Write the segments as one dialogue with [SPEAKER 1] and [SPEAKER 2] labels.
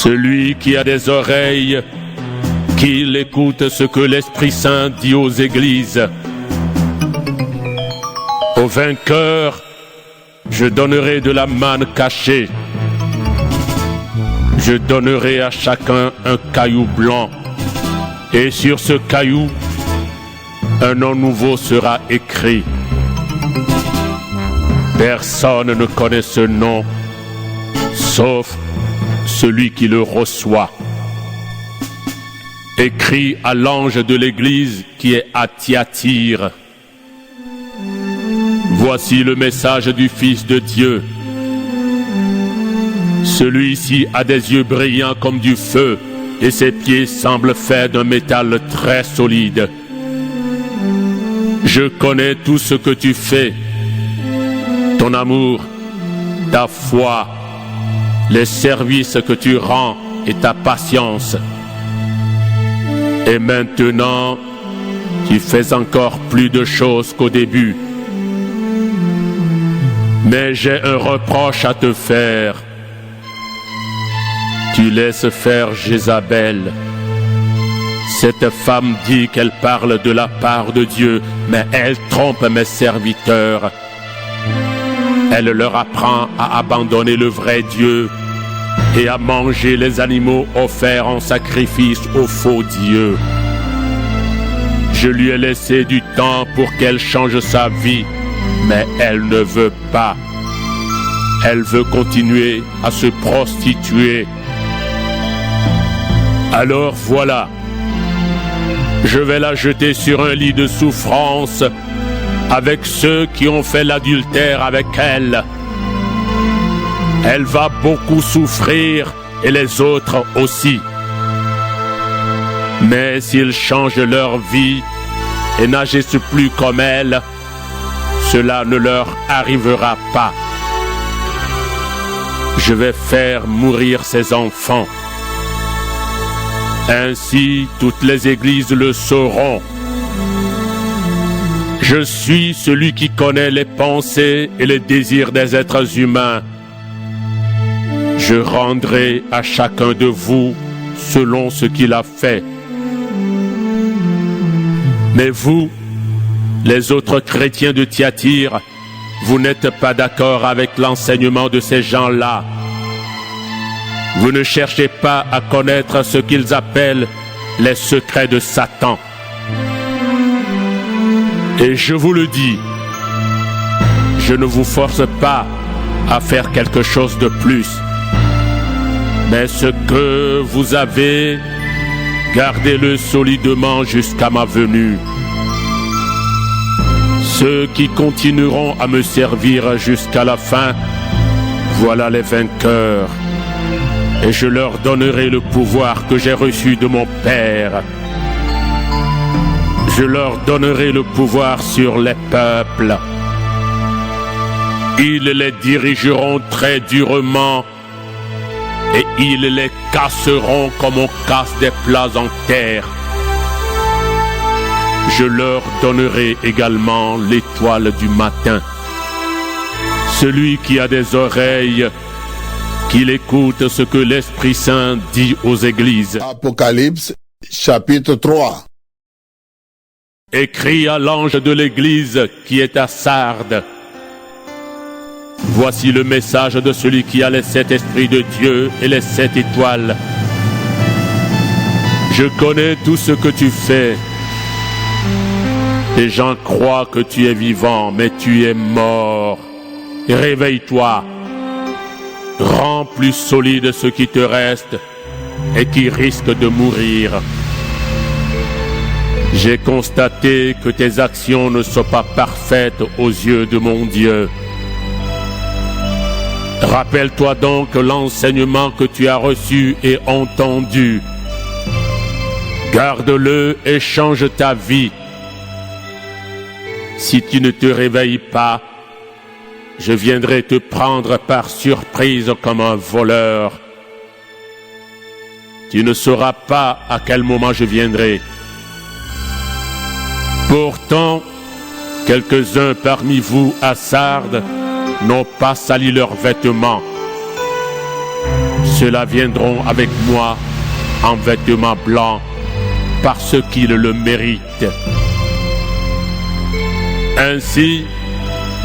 [SPEAKER 1] Celui qui a des oreilles, qu'il écoute ce que l'Esprit Saint dit aux églises. Au vainqueur, je donnerai de la manne cachée. Je donnerai à chacun un caillou blanc. Et sur ce caillou, un nom nouveau sera écrit. Personne ne connaît ce nom, sauf celui qui le reçoit. Écrit à l'ange de l'église qui est à Thyatire. Voici le message du Fils de Dieu. Celui-ci a des yeux brillants comme du feu, et ses pieds semblent faits d'un métal très solide. Je connais tout ce que tu fais, ton amour, ta foi, les services que tu rends et ta patience. Et maintenant, tu fais encore plus de choses qu'au début. Mais j'ai un reproche à te faire. Tu laisses faire Jézabel. Cette femme dit qu'elle parle de la part de Dieu, mais elle trompe mes serviteurs. Elle leur apprend à abandonner le vrai Dieu et à manger les animaux offerts en sacrifice aux faux dieux. Je lui ai laissé du temps pour qu'elle change sa vie, mais elle ne veut pas. Elle veut continuer à se prostituer. Alors voilà, je vais la jeter sur un lit de souffrance avec ceux qui ont fait l'adultère avec elle. Elle va beaucoup souffrir et les autres aussi. Mais s'ils changent leur vie et n'agissent plus comme elle, cela ne leur arrivera pas. Je vais faire mourir ses enfants. Ainsi, toutes les églises le sauront. Je suis celui qui connaît les pensées et les désirs des êtres humains. Je rendrai à chacun de vous selon ce qu'il a fait. Mais vous, les autres chrétiens de Thyatire, vous n'êtes pas d'accord avec l'enseignement de ces gens-là. Vous ne cherchez pas à connaître ce qu'ils appellent les secrets de Satan. Et je vous le dis, je ne vous force pas à faire quelque chose de plus. Mais ce que vous avez, gardez-le solidement jusqu'à ma venue. Ceux qui continueront à me servir jusqu'à la fin, voilà les vainqueurs. Et je leur donnerai le pouvoir que j'ai reçu de mon Père. Je leur donnerai le pouvoir sur les peuples. Ils les dirigeront très durement et ils les casseront comme on casse des plats en terre. Je leur donnerai également l'étoile du matin. Celui qui a des oreilles, qu'il écoute ce que l'Esprit Saint dit aux églises.
[SPEAKER 2] Apocalypse, chapitre 3.
[SPEAKER 1] Écrit à l'ange de l'église qui est à Sardes. Voici le message de celui qui a les 7 esprits de Dieu et les 7 étoiles. Je connais tout ce que tu fais. Les gens croient que tu es vivant, mais tu es mort. Réveille-toi. Rends plus solide ce qui te reste et qui risque de mourir. J'ai constaté que tes actions ne sont pas parfaites aux yeux de mon Dieu. Rappelle-toi donc l'enseignement que tu as reçu et entendu. Garde-le et change ta vie. Si tu ne te réveilles pas, je viendrai te prendre par surprise comme un voleur. Tu ne sauras pas à quel moment je viendrai. Pourtant, quelques-uns parmi vous à Sardes n'ont pas sali leurs vêtements. Ceux-là viendront avec moi en vêtements blancs parce qu'ils le méritent. Ainsi,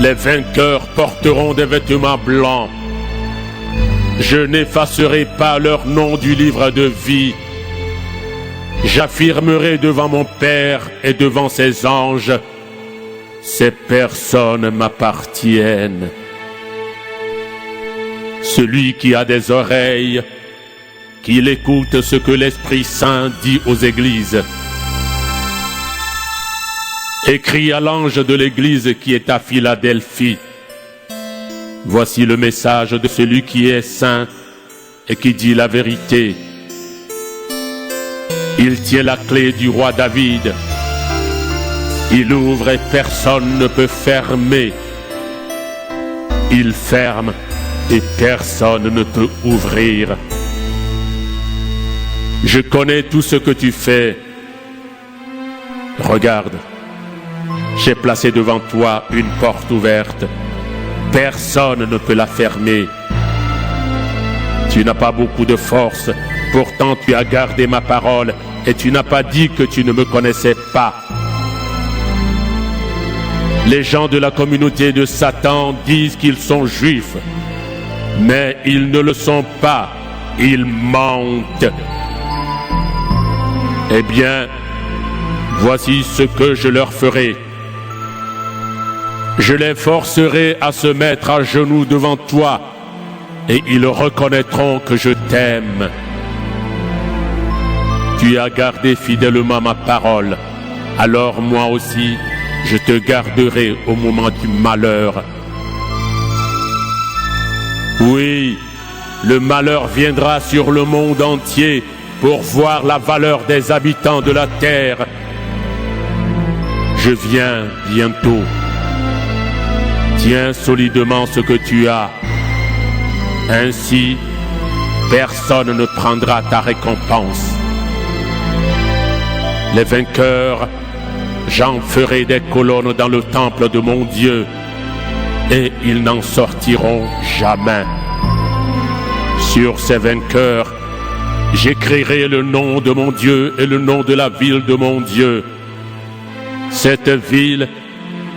[SPEAKER 1] les vainqueurs porteront des vêtements blancs. Je n'effacerai pas leur nom du livre de vie. J'affirmerai devant mon Père et devant ses anges, ces personnes m'appartiennent. Celui qui a des oreilles, qu'il écoute ce que l'Esprit Saint dit aux églises. Écris à l'ange de l'église qui est à Philadelphie. Voici le message de celui qui est saint et qui dit la vérité. Il tient la clé du roi David. Il ouvre et personne ne peut fermer. Il ferme et personne ne peut ouvrir. Je connais tout ce que tu fais. Regarde, j'ai placé devant toi une porte ouverte. Personne ne peut la fermer. Tu n'as pas beaucoup de force, pourtant tu as gardé ma parole et tu n'as pas dit que tu ne me connaissais pas. Les gens de la communauté de Satan disent qu'ils sont juifs, mais ils ne le sont pas, ils mentent. Eh bien, voici ce que je leur ferai. Je les forcerai à se mettre à genoux devant toi, et ils reconnaîtront que je t'aime. Tu as gardé fidèlement ma parole, alors moi aussi, je te garderai au moment du malheur. Oui, le malheur viendra sur le monde entier pour voir la valeur des habitants de la terre. Je viens bientôt. Tiens solidement ce que tu as. Ainsi, personne ne prendra ta récompense. Les vainqueurs, j'en ferai des colonnes dans le temple de mon Dieu, et ils n'en sortiront jamais. Sur ces vainqueurs, j'écrirai le nom de mon Dieu et le nom de la ville de mon Dieu. Cette ville,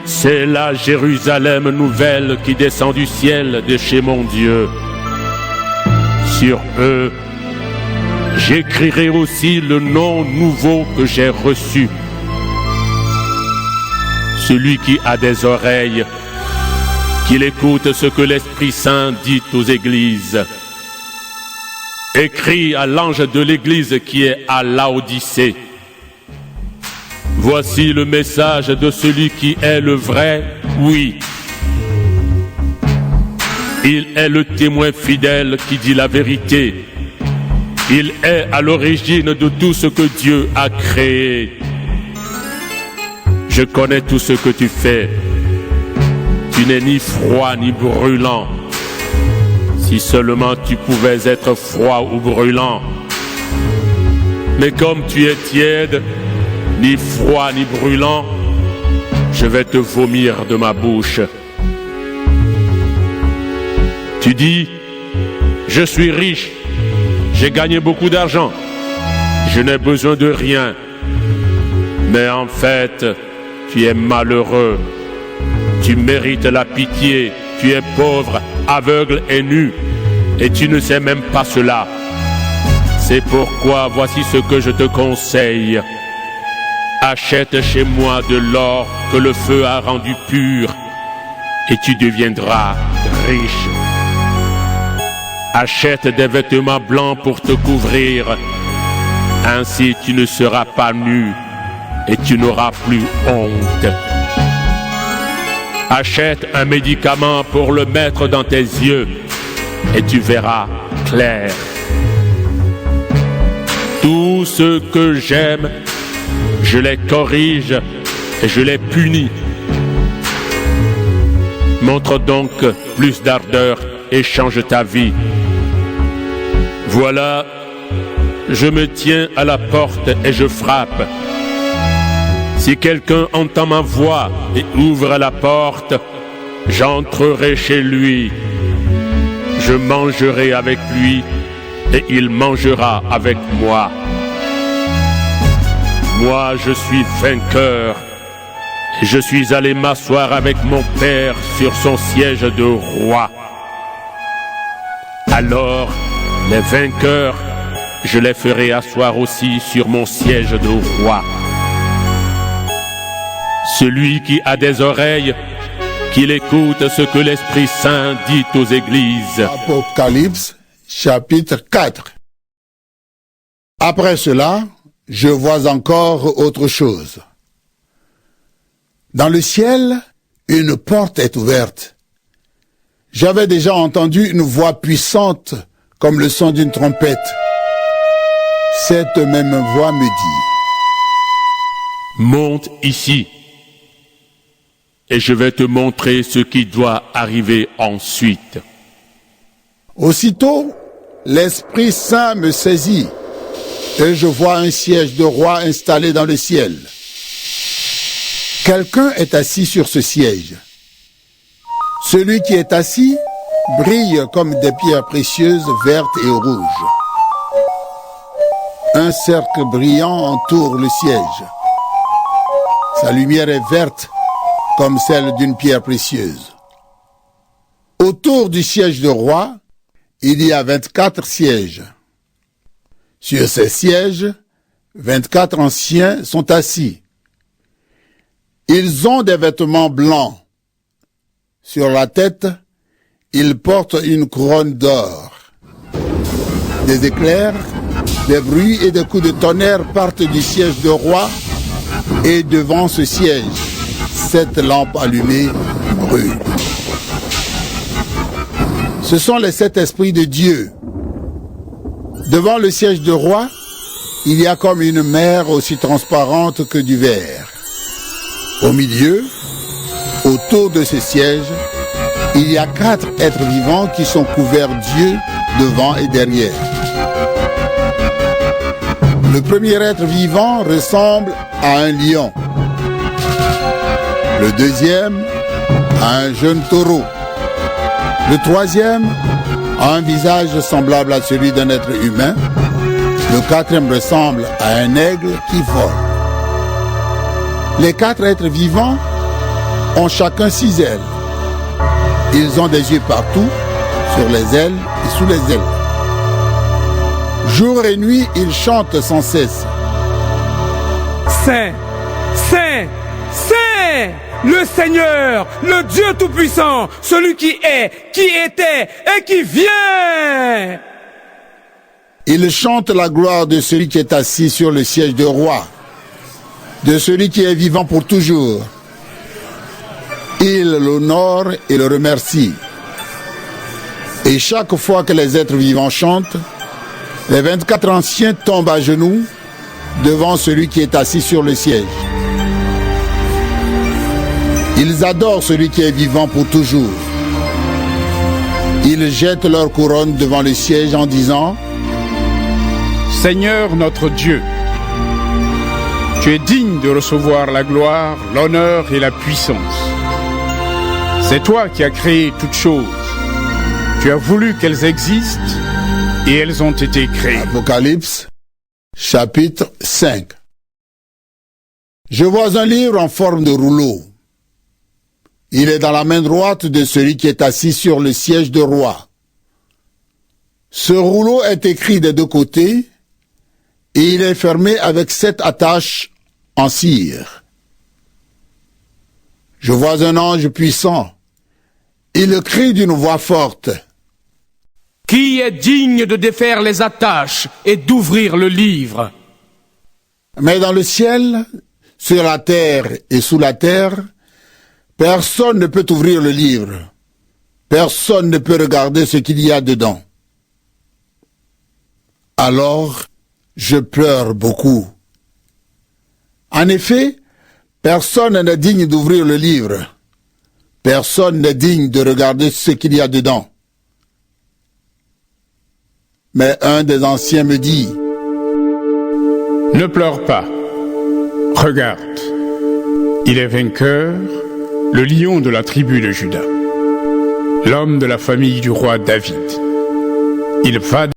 [SPEAKER 1] c'est la Jérusalem nouvelle qui descend du ciel de chez mon Dieu. Sur eux, j'écrirai aussi le nom nouveau que j'ai reçu. Celui qui a des oreilles, qu'il écoute ce que l'Esprit Saint dit aux églises. Écris à l'ange de l'église qui est à Laodicée. Voici le message de celui qui est le vrai, oui. Il est le témoin fidèle qui dit la vérité. Il est à l'origine de tout ce que Dieu a créé. Je connais tout ce que tu fais. Tu n'es ni froid ni brûlant. Si seulement tu pouvais être froid ou brûlant. Mais comme tu es tiède, ni froid ni brûlant, je vais te vomir de ma bouche. Tu dis, je suis riche, j'ai gagné beaucoup d'argent, je n'ai besoin de rien. Mais en fait, tu es malheureux, tu mérites la pitié, tu es pauvre, aveugle et nu, et tu ne sais même pas cela. C'est pourquoi voici ce que je te conseille. Achète chez moi de l'or que le feu a rendu pur, et tu deviendras riche. Achète des vêtements blancs pour te couvrir, ainsi tu ne seras pas nu, et tu n'auras plus honte. Achète un médicament pour le mettre dans tes yeux, et tu verras clair. Tout ce que j'aime, je les corrige et je les punis. Montre donc plus d'ardeur et change ta vie. Voilà, je me tiens à la porte et je frappe. Si quelqu'un entend ma voix et ouvre la porte, j'entrerai chez lui. Je mangerai avec lui et il mangera avec moi. Moi, je suis vainqueur, et je suis allé m'asseoir avec mon Père sur son siège de roi. Alors, les vainqueurs, je les ferai asseoir aussi sur mon siège de roi. Celui qui a des oreilles, qu'il écoute ce que l'Esprit Saint dit aux églises.
[SPEAKER 2] Apocalypse, chapitre 4. Après cela, je vois encore autre chose. Dans le ciel, une porte est ouverte. J'avais déjà entendu une voix puissante comme le son d'une trompette. Cette même voix me dit:
[SPEAKER 1] monte ici, et je vais te montrer ce qui doit arriver ensuite.
[SPEAKER 2] Aussitôt, l'Esprit Saint me saisit, et je vois un siège de roi installé dans le ciel. Quelqu'un est assis sur ce siège. Celui qui est assis brille comme des pierres précieuses vertes et rouges. Un cercle brillant entoure le siège. Sa lumière est verte comme celle d'une pierre précieuse. Autour du siège de roi, il y a 24 sièges. Sur ces sièges, 24 anciens sont assis. Ils ont des vêtements blancs. Sur la tête, ils portent une couronne d'or. Des éclairs, des bruits et des coups de tonnerre partent du siège de roi, et devant ce siège, 7 lampes allumées brûlent. Ce sont les 7 esprits de Dieu. Devant le siège de roi, il y a comme une mer aussi transparente que du verre. Au milieu, autour de ce siège, il y a 4 êtres vivants qui sont couverts d'yeux devant et derrière. Le premier être vivant ressemble à un lion. Le deuxième à un jeune taureau. Le troisième a un visage semblable à celui d'un être humain. Le quatrième ressemble à un aigle qui vole. Les 4 êtres vivants ont chacun 6 ailes. Ils ont des yeux partout, sur les ailes et sous les ailes. Jour et nuit, ils chantent sans cesse.
[SPEAKER 3] Saint, Saint, Saint, le Seigneur, le Dieu Tout-Puissant, celui qui est, qui était et qui vient.
[SPEAKER 2] Ils chantent la gloire de celui qui est assis sur le siège de roi, de celui qui est vivant pour toujours. Ils l'honorent et le remercient. Et chaque fois que les êtres vivants chantent, les 24 anciens tombent à genoux devant celui qui est assis sur le siège. Ils adorent celui qui est vivant pour toujours. Ils jettent leur couronne devant le siège en disant:
[SPEAKER 4] Seigneur notre Dieu, tu es digne de recevoir la gloire, l'honneur et la puissance. C'est toi qui as créé toutes choses. Tu as voulu qu'elles existent et elles ont été créées.
[SPEAKER 2] Apocalypse, chapitre 5. Je vois un livre en forme de rouleau. Il est dans la main droite de celui qui est assis sur le siège de roi. Ce rouleau est écrit des 2 côtés et il est fermé avec 7 attaches en cire. Je vois un ange puissant. Il crie d'une voix forte:
[SPEAKER 3] Qui est digne de défaire les attaches et d'ouvrir le livre?
[SPEAKER 2] Mais dans le ciel, sur la terre et sous la terre, personne ne peut ouvrir le livre. Personne ne peut regarder ce qu'il y a dedans. Alors, je pleure beaucoup. En effet, personne n'est digne d'ouvrir le livre. Personne n'est digne de regarder ce qu'il y a dedans. Mais un des anciens me dit:
[SPEAKER 4] Ne pleure pas. Regarde, il est vainqueur, le lion de la tribu de Juda, l'homme de la famille du roi David. Il va